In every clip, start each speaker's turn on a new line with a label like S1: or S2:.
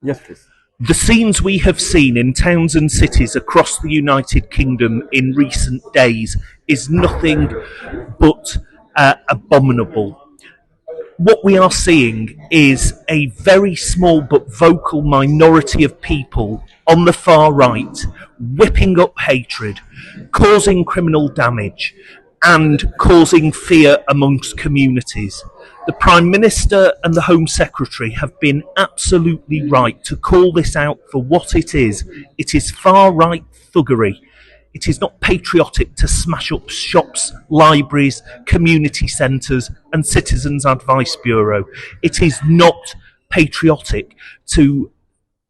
S1: Yes, please.
S2: The scenes we have seen in towns and cities across the United Kingdom in recent days is nothing but abominable. What we are seeing is a very small but vocal minority of people on the far right whipping up hatred, causing criminal damage, and causing fear amongst communities. The Prime Minister and the Home Secretary have been absolutely right to call this out for what it is. It is far right thuggery. It is not patriotic to smash up shops, libraries, community centres, and Citizens Advice Bureau. It is not patriotic to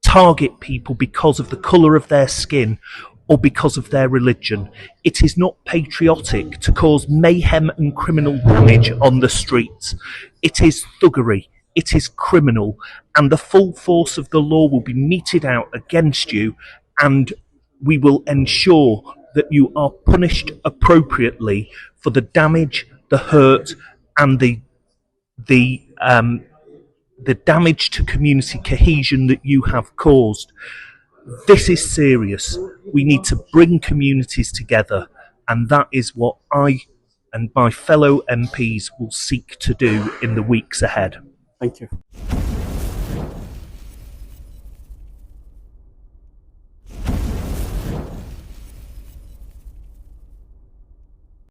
S2: target people because of the colour of their skin or because of their religion. It is not patriotic to cause mayhem and criminal damage on the streets. It is thuggery. It is criminal, and the full force of the law will be meted out against you, and we will ensure that you are punished appropriately for the damage, the hurt, and the damage to community cohesion that you have caused. This is serious. We need to bring communities together, and that is what I and my fellow MPs will seek to do in the weeks ahead.
S1: Thank you.